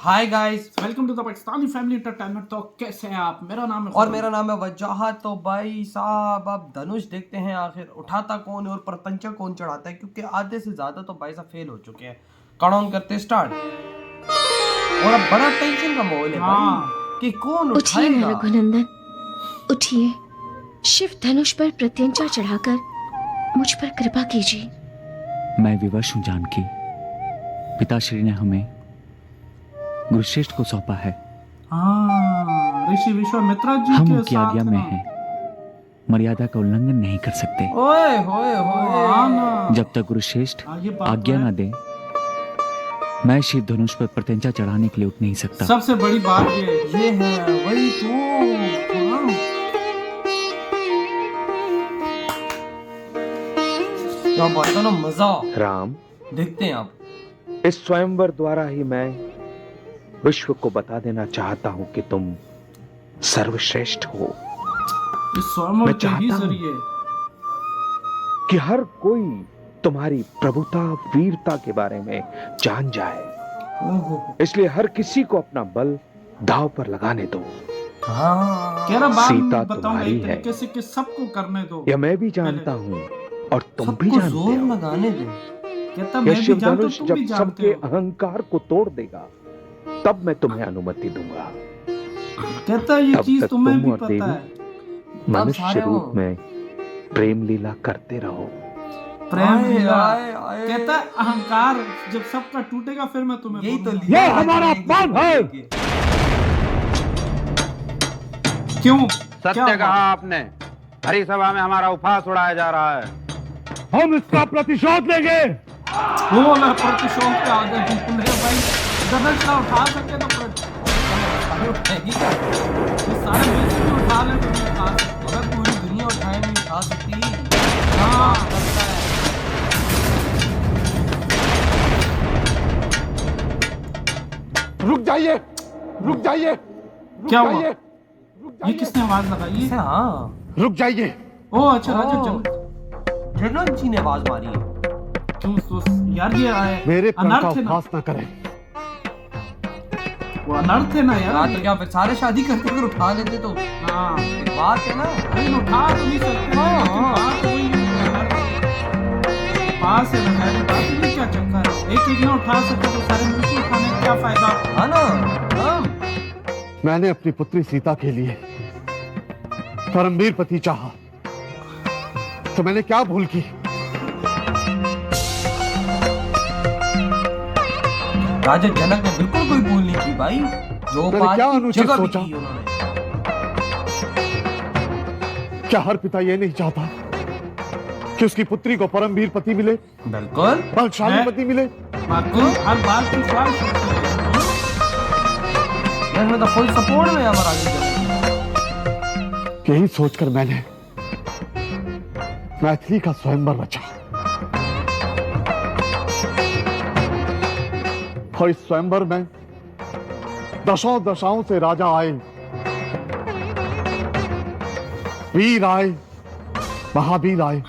Hi guys, welcome to the Pakistani family entertainment. तो कैसे हैं आप? मेरा नाम है और मेरा नाम है वजाहत। तो भाई साहब अब धनुष देखते हैं आखिर उठाता कौन है और प्रपंचा कौन चढ़ाता है, क्योंकि आधे से ज्यादा तो भाई साहब फेल हो चुके हैं। काउंट करते स्टार्ट। और अब बड़ा टेंशन का माहौल है भाई कि कौन उठिए उठाएगा। रघुनंदन, उठिए। शिव धनुष पर प्रत्यंचा चढ़ाकर मुझ पर कृपा कीजिए। मैं विवश हूं जानकी। पिताश्री ने हमें गुरुश्रेष्ठ को सौंपा है। ऋषि विश्वामित्र जी हम के उनकी साथ आज्ञा में ना। हैं, मर्यादा का उल्लंघन नहीं कर सकते। ओए होए हाँ होए। ना। जब तक गुरुश्रेष्ठ ये बात तो आज्ञा है। ना दे, मैं शिव धनुष पर प्रत्यंचा चढ़ाने के लिए उठ नहीं सकता। सबसे बड़ी बात ये है वही तो। हाँ। क्या बात है ना, मजा। राम, देखते हैं आप। इस स्वयंवर द्वारा ही मैं विश्व को बता देना चाहता हूं कि तुम सर्वश्रेष्ठ हो। इस स्वयंवर मैं के ही चाहता हूं जरिए कि हर कोई तुम्हारी प्रभुता वीरता के बारे में जान जाए। इसलिए हर किसी को अपना बल दांव पर लगाने दो। हाँ। कह रहा बात सीता बताऊंगा तुम्हारी एक है। तरीके से कि सबको करने दो। यह मैं भी जानता हूं और तुम भी सबको जानते जोर हो। लगाने दो। कहता यह मैं भी शिव जानता हूं, धनुष तुम जब भी जानते सबके हो। अहंकार को तोड़ देगा तब मैं तुम्हें अनुमति दूंगा। कहता ये तब चीज तक तुम्हें तुम भी और पता देवी है। मनुष्य सारे रूप हो। में प्रेम लीला करते रहो। प्रेम आए, लीला। आए, आए। कहता है अहंकार जब सबका टूटेगा फिर मैं तुम्हें यही तो बोलूंगा। लीला ये हमारा है। अपमान है। क्यों? सत्य क्या कहा हुआ? आपने। हरी सभा में हमारा उपहास उड़ाया जा रहा है। हम इसका प्रतिशोध लेंगे। वो ना प्रतिशोध पे आ गए तुमने भाई। धनुष ना उठा सके तो ये सारे मिलकर भी उठा ले तो नहीं उठा सकते। अगर पूरी दुनिया उठाए नहीं उठा सकती। हाँ। लगता है। रुक जाइए, रुक जाइए, क्या हुआ? ये किसने आवाज लगाई है? हाँ, रुक जाइए। ओ अच्छा राजा ओ। जन जनरल जी ने आवाज मारी है। क्यों तो यार ये आए मेरे प्रण का अनर्थ है ना। उपहास न करें। वो अनर्थ है ना यार यार। तो क्या फिर सारे शादी करते अगर उठा लेते तो हाँ एक बात है ना। लेकिन उठा तो नहीं सकते ना, लेकिन बात वही है अनर्थ है। पास है ना सारी बात। ये क्या चक्कर है? एक एक ना उठा सके तो सारे मिलकर उठाने का क्या फायदा? हाँ ना। हाँ। मैंने अपनी पुत्री सीता के लिए परमवीर पति चाहा, तो मैंने क्या भूल की? राजा जनक ने बिल्कुल कोई भूल नहीं की भाई। जो मैंने बात क्या की अनुचित जगह भी सोचा? की उन्होंने। क्या हर पिता ये नहीं चाहता कि उसकी पुत्री को परमवीर पति मिले, बिल्कुल। बलशाली है? पति मिले? बाकी हर बात की ख्वाहिश होती है। यार मैं तो फुल सपोर्ट में है हमारा राजा जनक। यही सोचकर मैंने मैथिली का स्वयंवर रचा। और इस स्वयंवर में दशों दशाओं से राजा आए, वीर आए, महावीर आए,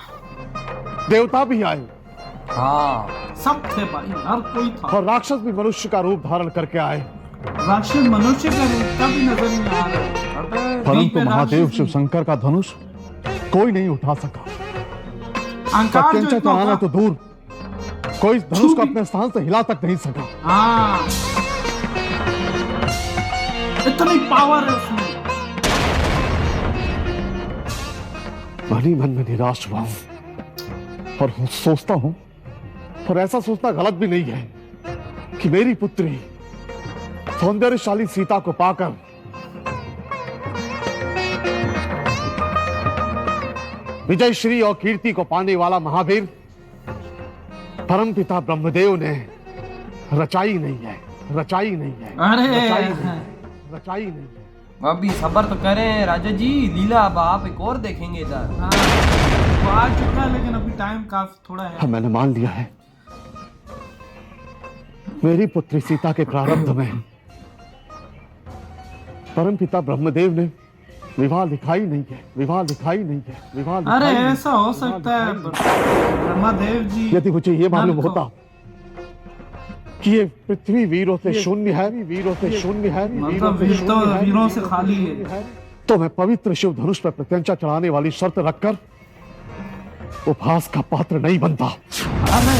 देवता भी आए, हाँ। सब थे भाई, हर कोई था। और राक्षस भी मनुष्य का रूप धारण करके आए। राक्षस मनुष्य का रूप का भी नजर नहीं आ रहा। परंतु में महादेव राक्षस शिव नहीं। शंकर का धनुष कोई नहीं उठा सका। अहंकार जो प्रत्यंचा इतना चढ़ाना था। तो दूर, कोई इस धनुष को अपने स्थान से हिला तक नहीं सका। हाँ इतनी पावर है उसमें। मन ही मन में निराश हुआ हूं और सोचता हूं, और ऐसा सोचना गलत भी नहीं है, कि मेरी पुत्री सौंदर्यशाली सीता को पाकर विजय श्री और कीर्ति को पाने वाला महावीर परमपिता ब्रह्मदेव ने रचाई नहीं है, रचाई नहीं है, अरे रचाई नहीं है, रचाई नहीं है। अभी सबर तो करें राजा जी, लीला अब आप एक और देखेंगे इधर। हाँ, वो आ चुका है लेकिन अभी टाइम काफी थोड़ा है। हाँ, मैंने मान लिया है। मेरी पुत्री सीता के प्रारब्ध में परमपिता ब्रह्मदेव ने विवाह लिखाई नहीं है, विवाह लिखाई नहीं है, विवाह लिखाई अरे नहीं है, ऐसा हो विवाह सकता है लिखाई नहीं है। ब्रह्मदेव जी। यदि मुझे ये मालूम नर्क हो। होता कि ये पृथ्वी वीरों से शून्य है, वीरों से शून्य है, मतलब वीरों से खाली है। तो मैं पवित्र शिव धनुष पर प्रत्यंचा चढ़ाने वाली शर्त रखकर उपहास का पात्र नहीं बनता। अरे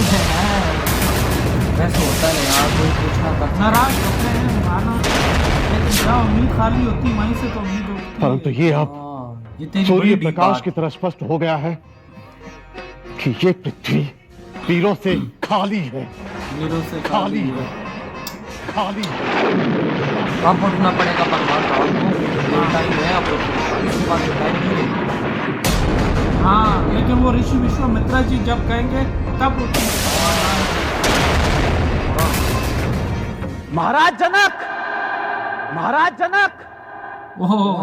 वैसे होता है यार, कोई पूछना करता नाराज होते हैं माना, लेकिन जहाँ उम्मीद खाली होती वहीं से तो उम्मीद होती है। परंतु ये अब हाँ, ये तेरी सूर्य बड़ी प्रकाश बात। की तरह स्पष्ट हो गया है कि ये पृथ्वी वीरों से खाली है, वीरों से खाली है, खाली है। अब उठना पड़ेगा भगवान राम को, ये टाइम है अब इसके बाद टाइम नहीं है। हाँ, लेकिन वो ऋषि विश्वामित्र जी जब कहेंगे तब महाराज जनक, महाराज जनक,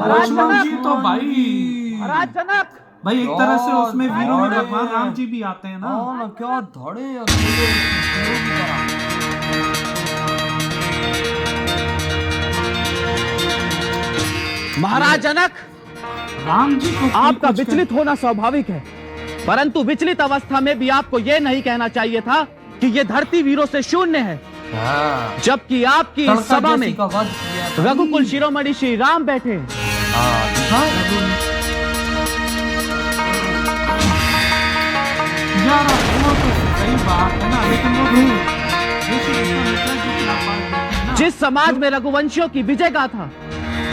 लक्ष्मण जी तो भाई महाराज जनक, भाई एक तरह से उसमें वीरों में भगवान राम जी भी आते हैं ना। हाँ ना, क्या धड़े अकेले हीरो की तरह। महाराज जनक, राम जी को आपका विचलित होना स्वाभाविक है, परंतु विचलित अवस्था में भी आपको यह नहीं कहना चाहिए था कि ये धरती वीरों से शून्य है, हाँ, जबकि आपकी इस तड़का सभा में जैसी का वध किया था। रघुकुल शिरोमणि श्री राम बैठे हैं। हाँ, दिखा? यार वो तो सही बात है ना, लेकिन वो ऋषि विश्वामित्र जी की आप बात करते हैं ना। जिस समाज में रघुवंशियों की विजय गाथा,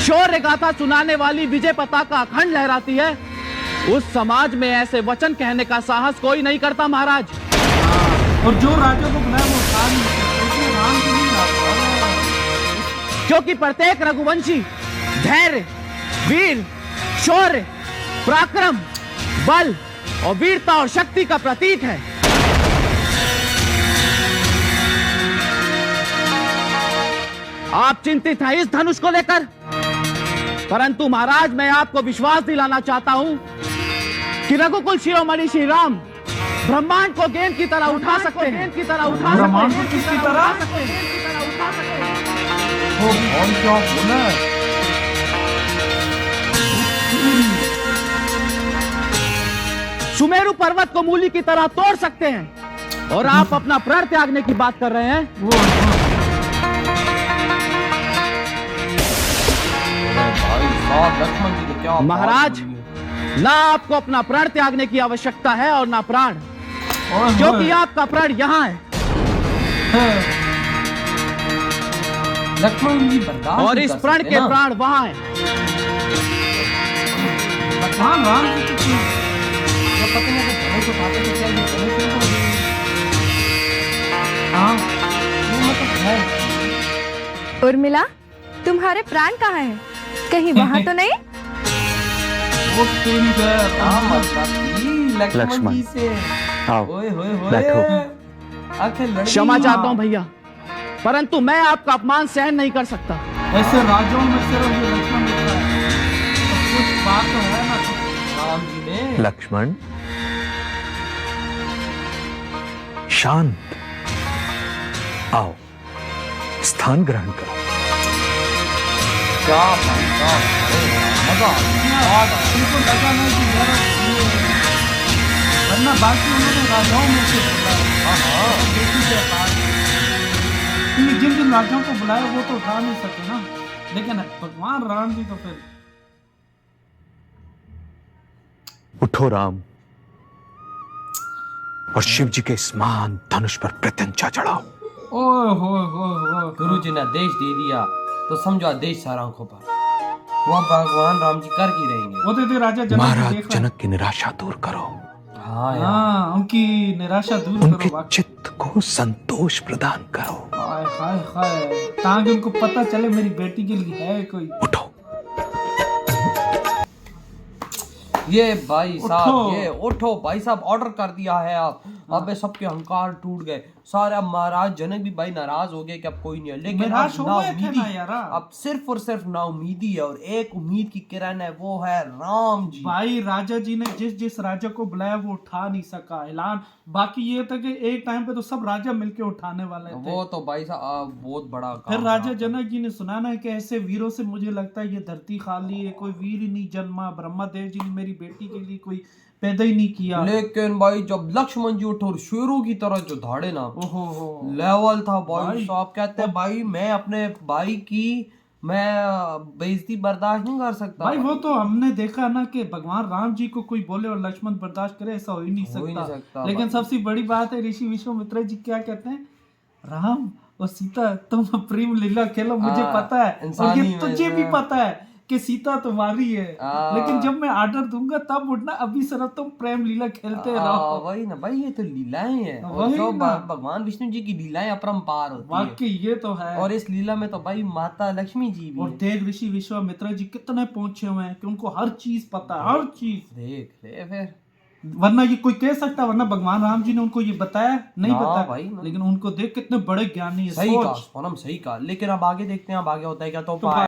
शौर्य गाथा सुनाने वाली विजय पताका अखंड लहराती है, उस समाज में ऐसे वचन कहने का साहस कोई नहीं करता महाराज। और जो राजा को बुलाया वो था नहीं, उसने राम जी नहीं लाया। क्योंकि प्रत्येक रघुवंशी धैर्य, वीर, शौर्य, पराक्रम, बल और वीरता और शक्ति का प्रतीक है। आप चिंतित हैं इस धनुष को लेकर, परंतु महाराज मैं आपको विश्वास दिलाना चाहता हूं कि रघुकुल शिरोमणि श्री राम ब्रह्मांड को गेंद की तरह उठा सकते हैं, गेंद की तरह उठा ब्रह्मांड सकते को हैं, किसकी तरह? वो कौन क्या बोला? सुमेरु पर्वत को मूली की तरह तोड़ सकते हैं, और आप अपना प्राण त्यागने की बात कर रहे हैं। भाई साहब लक्ष्मण जी ने क्या बात महाराज, बोली है। ना आपको अपना प्राण त्यागने की आवश्यकता है और ना प्राण, क्योंकि आपका प्राण यहाँ है लक्ष्मण जी बर्दाश्त और नहीं इस कर प्राण सकते के ना। प्राण वहाँ है। भगवान राम जी की जब पता नहीं कि धनुष उठाते तो क्या ये धनुष नहीं होगी? हाँ, ये मतलब है। उर्मिला, तुम्हारे प्राण कहाँ हैं? कहीं वहाँ तो नहीं? वो तेरी हाँ, मतलब लक्ष्मण लक्ष्मण। जी से आओ, ओए होए होए बैठो। आंखें लड़ गई। क्षमा चाहता हूँ भैया, परंतु मैं आपका अपमान सहन नहीं कर सकता। ऐसे राजाओं में सिर्फ ये लक्ष्मण मिलता है। तो कुछ बात तो है ना। राम जी ने लक्ष्मण, शांत, आओ स्थान ग्रहण करो। क्या भाई साहब, अरे मजा आ गया। उनको लगा नहीं कि यार ये, वरना बाकी उन्होंने राजाओं में से बोला है। बेटी के पास क्योंकि जिन जिन राजाओं को बुलाया वो तो उठा नहीं सके ना, लेकिन भगवान राम जी तो फिर उठो राम, और शिव जी के स्मान धनुष पर प्रत्यंचा चढ़ाओ। ओए हो गुरु जी ने आदेश दे दिया तो समझो आदेश सारा आंखों पर। वो भगवान राम जी कर ही रहेंगे। वो तो राजा जनक महाराज देख रहे हैं। जनक की निराशा दूर करो, हाँ यार, हाँ, उनकी निराशा दूर उनके करो। वाकई। चित्त को संतोष प्रदान करो। हाय हाय हाय, ताकि उनको पता चले मेरी बेटी के लिए है कोई। उठो, ये भाई साहब, उठो। ये उठो भाई साहब, ऑर्डर कर दिया है आप। अबे सबके अहंकार टूट गए सारे। अब महाराज जनक भी भाई नाराज हो गए कि अब कोई नहीं है, लेकिन निराश अब हो गए थे नाउमीदी, ना यार। अब सिर्फ और सिर्फ नाउमीदी है, और एक उम्मीद की किरण है, वो है राम जी। भाई राजा जी ने जिस जिस राजा को बुलाया वो उठा नहीं सका ऐलान। बाकी ये था कि एक टाइम पे तो सब राजा मिलके उठाने वाले थे। वो तो भाई साहब बहुत बड़ा काम फिर राजा था। जनक जी ने सुना ना कि ऐसे वीरों से मुझे लगता है ये धरती खाली है, कोई वीर ही नहीं जन्मा। ब्रह्मा देव जी ने मेरी बेटी के लिए कोई पैदा ही नहीं किया। लेकिन भाई जब लक्ष्मण जी उठे और शेरों की तरह जो धाड़े ना, ओहो लेवल था भाई भाई। साहब। कहते हैं भाई मैं अपने भाई की मैं बेइज्जती बर्दाश्त नहीं कर सकता भाई। वो तो हमने देखा ना कि भगवान राम जी को कोई बोले और लक्ष्मण बर्दाश्त करे, ऐसा हो ही नहीं हो ही नहीं सकता सकता। लेकिन भाई। सबसे बड़ी बात है ऋषि विश्वामित्र जी क्या कहते हैं, राम और सीता तुम प्रेम लीला खेलो, मुझे हाँ, पता है और इंसानी ये तुझे में भी से। पता है कि सीता तुम्हारी है, हाँ। लेकिन जब मैं आर्डर दूंगा तब उठना, अभी सिर्फ तुम प्रेम लीला खेलते रहो। वही ना भाई, ये तो लीलाएं हैं और वही जो ना। भगवान विष्णु जी की लीलाएं अपरंपार होती है। वाकई ये तो है। और इस लीला में तो भाई माता लक्ष्मी जी भी और है। देख ऋषि विश्वामित्र जी कितने पहुंचे हुए हैं कि उनको हर चीज पता है, हर चीज। देख ले फिर, वरना ये कोई कह सकता, वरना भगवान राम जी ने उनको ये बताया नहीं ना बताया भाई ना। लेकिन उनको देख कितने बड़े ज्ञानी है। सही सोच। कहा सोनम, सही कहा। लेकिन अब आगे देखते हैं अब आगे होता है क्या। तो